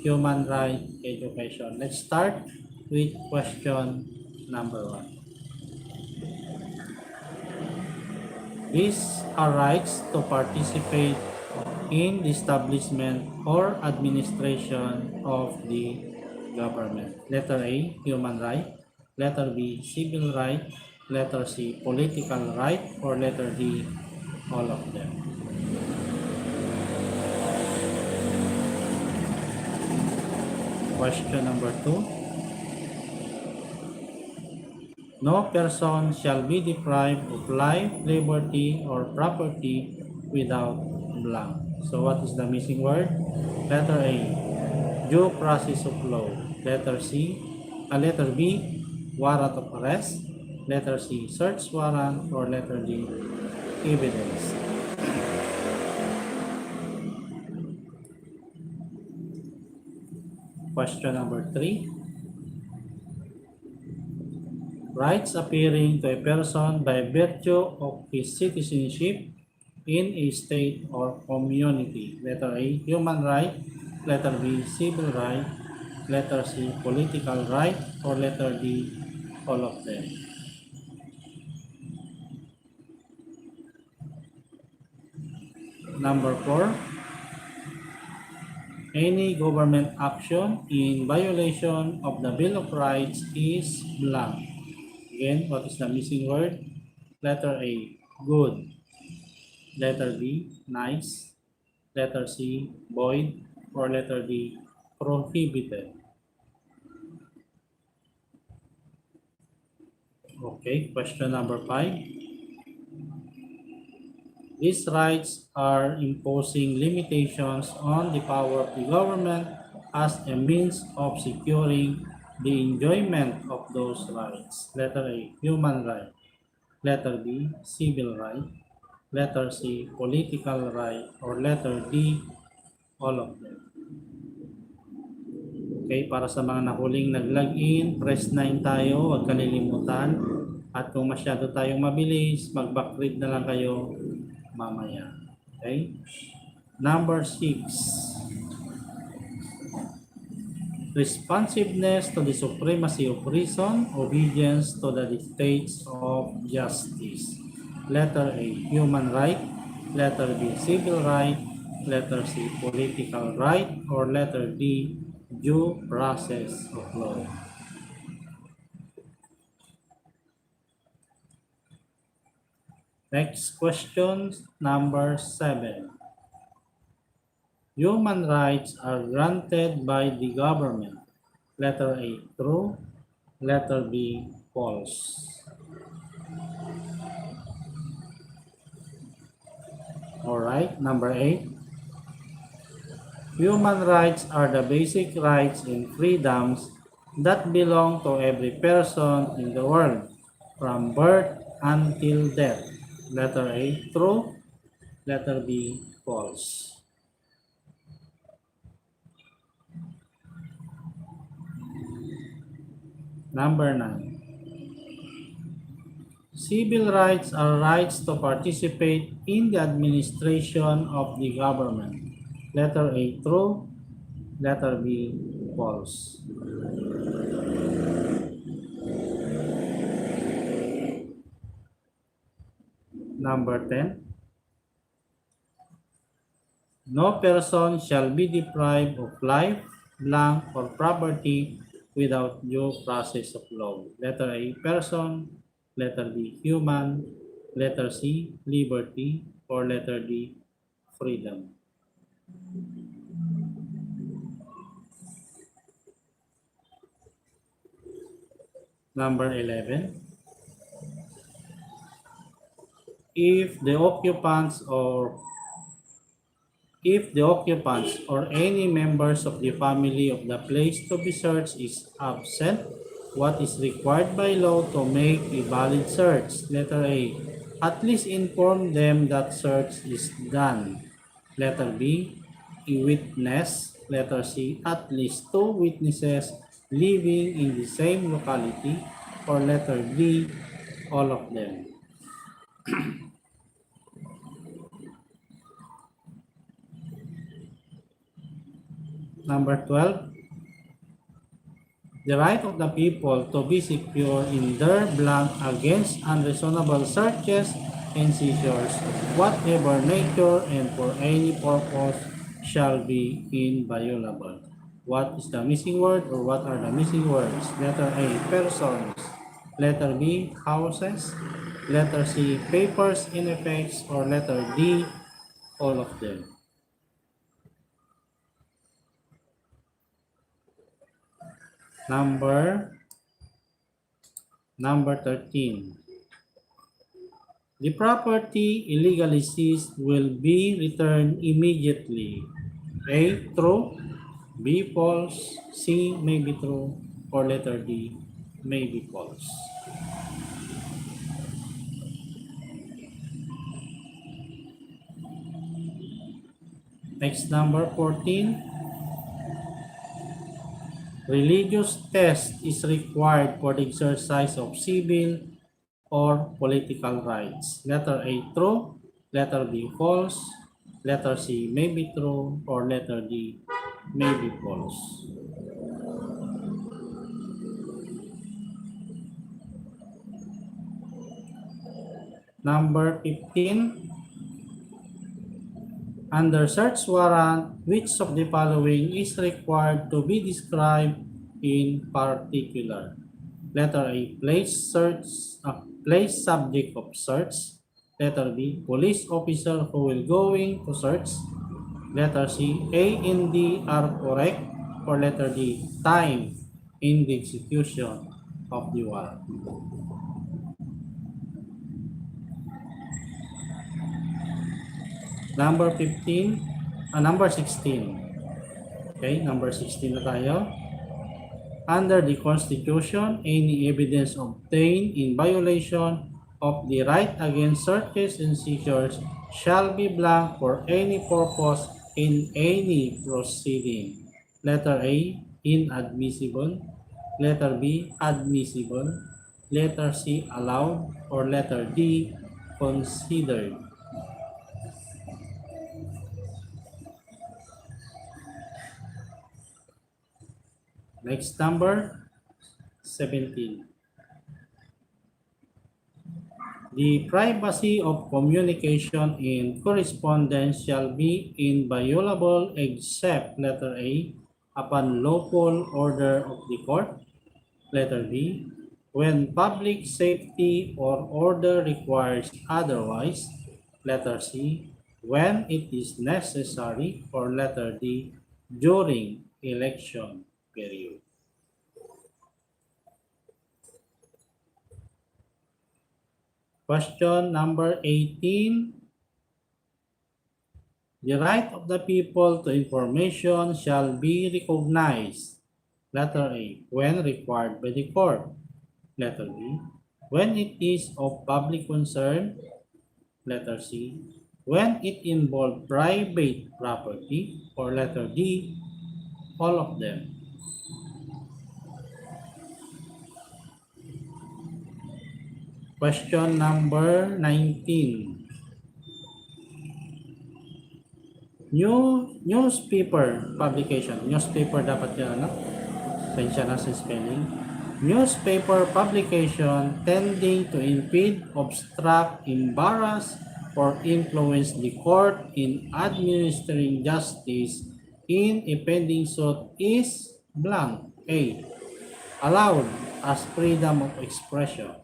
human right, education. Let's start with question number 1. These are rights to participate in the establishment or administration of the government. Letter A, human right. Letter B, civil right. Letter C, political right. Or letter D, all of them. Question number 2. No person shall be deprived of life, liberty, or property without blank. So what is the missing word? Letter A, due process of law. Letter B, warrant of arrest. Letter C, search warrant. Or letter D, evidence. Question number 3. Rights appearing to a person by virtue of his citizenship in a state or community. Letter A, human right. Letter B, civil right. Letter C, political right. Or letter D, all of them. Number 4. Any government action in violation of the Bill of Rights is blank. Again, what is the missing word? Letter A, good. Letter B, nice. Letter C, void. Or letter D, prohibited. Okay, question number 5. These rights are imposing limitations on the power of the government as a means of securing the enjoyment of those rights. Letter A, human right. Letter B, civil right. Letter C, political right. Or letter D, all of them. Okay, para sa mga nahuling nag-login, press 9 tayo, huwag kalilimutan. At kung masyado tayong mabilis, mag-backread na lang kayo mamaya. Okay? Number 6. Responsiveness to the supremacy of reason, obedience to the dictates of justice. Letter A, human right. Letter B, civil right. Letter C, political right. Or letter D, due process of law. Next question, number 7. Human rights are granted by the government. Letter A, true. Letter B, false. Alright, number 8. Human rights are the basic rights and freedoms that belong to every person in the world, from birth until death. Letter A, true. Letter B, false. Number 9. Civil rights are rights to participate in the administration of the government. Letter A, true. Letter B, false. Number 10. No person shall be deprived of life, blank, or property without due process of law. Letter A, person. Letter B, human. Letter C, liberty. Or letter D, freedom. Number 11. If the occupants or any members of the family of the place to be searched is absent, what is required by law to make a valid search? Letter A, at least inform them that search is done. Letter B, a witness. Letter C, at least 2 witnesses living in the same locality. Or letter D, all of them. Number 12, the right of the people to be secure in their blank against unreasonable searches and seizures, whatever nature and for any purpose, shall be inviolable. What is the missing word or what are the missing words? Letter A, persons. Letter B, houses. Letter C, papers in effects. Or letter D, all of them. Number 13. The property illegally seized will be returned immediately. A, true. B, false. C, may be true. Or letter D, may be false. Next, number 14. Religious test is required for the exercise of civil or political rights. Letter A, true. Letter B, false. Letter C, may be true. Or letter D, may be false. Number 15. Under search warrant, which of the following is required to be described in particular? Letter A, place subject of search. Letter B, police officer who will going to search. Letter C, A and D are correct. Or letter D, time in the execution of the warrant. Number 16. Okay, number 16 na tayo. Under the Constitution, any evidence obtained in violation of the right against searches and seizures shall be blank for any purpose in any proceeding. Letter A, inadmissible. Letter B, admissible. Letter C, allowed. Or letter D, considered. Next, number 17. The privacy of communication in correspondence shall be inviolable except letter A, upon lawful order of the court. Letter B, when public safety or order requires otherwise. Letter C, when it is necessary. Or letter D, during election period. Question number 18. The right of the people to information shall be recognized. Letter A, when required by the court. Letter B, when it is of public concern. Letter C, when it involves private property. Or letter D, all of them. Question number 19. Newspaper publication. Newspaper dapat yan, ano? Pensya na sa spelling. Newspaper publication tending to impede, obstruct, embarrass, or influence the court in administering justice in a pending suit is blank. A, allowed as freedom of expression.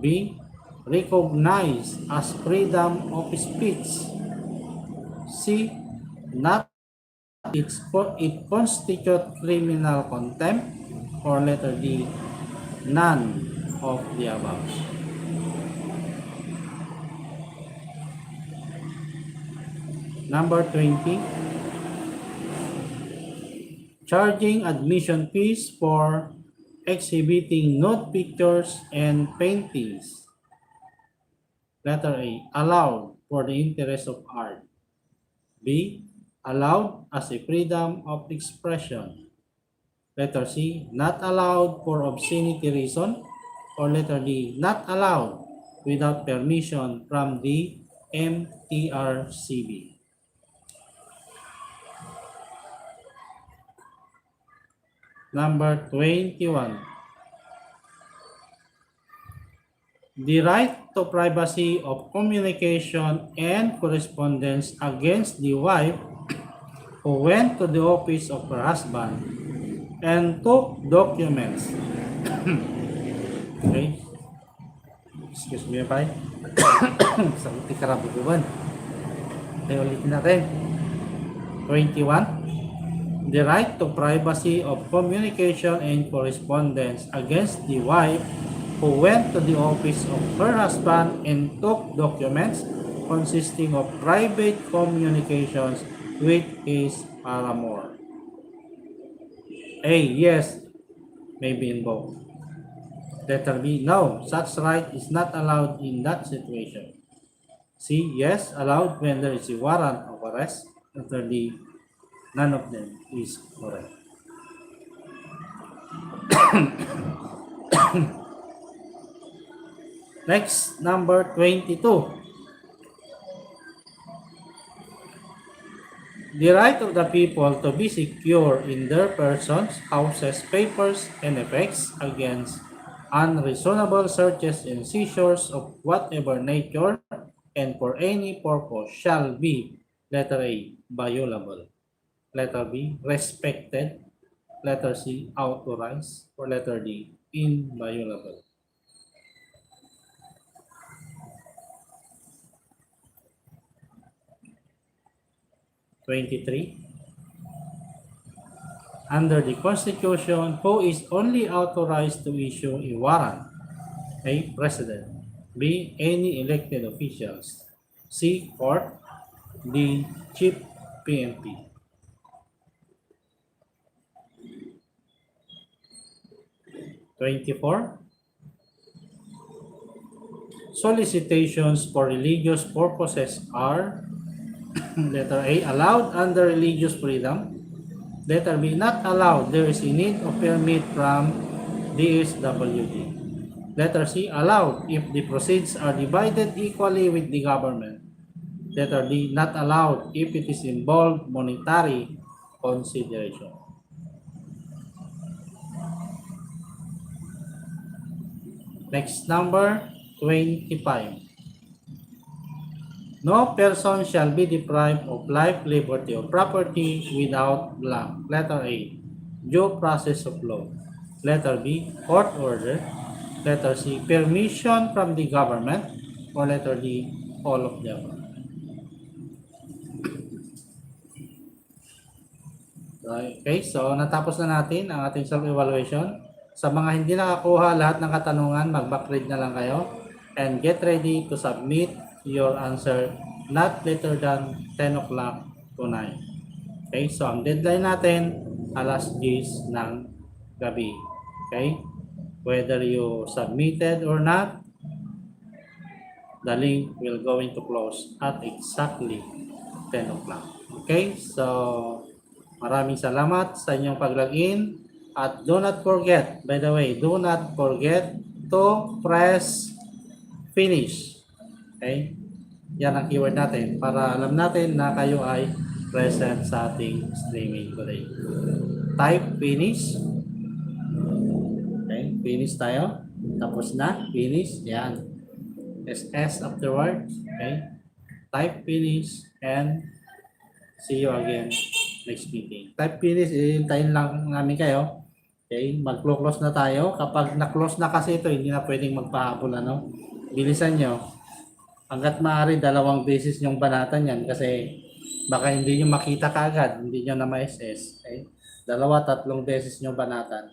B, recognized as freedom of speech. C, not it constitute criminal contempt. Or letter D, none of the above. Number 20. Charging admission fees for exhibiting nude pictures and paintings. Letter A, allowed for the interest of art. B, allowed as a freedom of expression. Letter C, not allowed for obscenity reason. Or letter D, not allowed without permission from the MTRCB. Number 21. The right to privacy of communication and correspondence against the wife who went to the office of her husband and took documents. Okay. Excuse me, bye. Sakit ni karabuguban. Okay, ulitin natin. 21. The right to privacy of communication and correspondence against the wife who went to the office of her husband and took documents consisting of private communications with his paramour. A. Yes, may be invoked. Letter B. No, such right is not allowed in that situation. C. Yes, allowed when there is a warrant of arrest. Letter D. None of them is correct. Next, number 22. The right of the people to be secure in their persons, houses, papers, and effects against unreasonable searches and seizures of whatever nature and for any purpose shall be, letter A, violable, letter B, respected, letter C, authorized, or letter D, inviolable. Under the Constitution, who is only authorized to issue a warrant? A. President. B. Any elected officials. C. Court. D. Chief PNP. 24. Solicitations for religious purposes are letter A. Allowed under religious freedom. Letter B. Not allowed. There is a need of permit from DSWD. Letter C. Allowed if the proceeds are divided equally with the government. Letter D. Not allowed if it is involved monetary consideration. Next, number 25. No person shall be deprived of life, liberty, or property without blank. Letter A. Due process of law. Letter B. Court order. Letter C. Permission from the government. Or letter D. All of them. Okay, so natapos na natin ang ating self-evaluation. Sa mga hindi nakakuha lahat ng katanungan, mag-backread na lang kayo. And get ready to submit your answer not later than 10 o'clock tonight. Okay, so ang deadline natin, alas 10 ng gabi. Okay, whether you submitted or not, the link will going to close at exactly 10 o'clock. Okay, so maraming salamat sa inyong pag-login. At do not forget, by the way, do not forget to press finish. Okay? Yan ang keyword natin para alam natin na kayo ay present sa ating streaming today. Type finish. Okay, finish tayo. Tapos na, finish. Yan. SS afterwards. Okay? Type finish and see you again next meeting. Type finish, hintayin lang namin kayo. Okay, mag-close na tayo. Kapag na-close na kasi ito, hindi na pwedeng magpahabol, ano? Bilisan nyo. Hanggat maaari, 2 beses yung banatan yan kasi baka hindi nyo makita kaagad, hindi nyo na ma-SS. Okay? 2-3 beses nyo banatan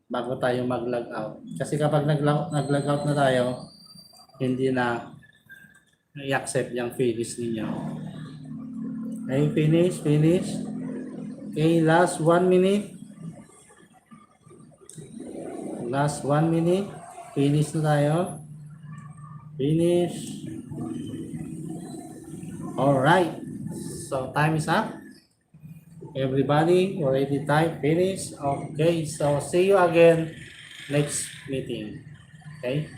bago tayo mag-log out. Kasi kapag nag-log out na tayo, hindi na i-accept yung finish ninyo. Okay, finish. Okay, last 1 minute. Last 1 minute. Finish na tayo. Finish. Alright. So, time is up. Everybody already typed finish. Okay, so see you again next meeting. Okay.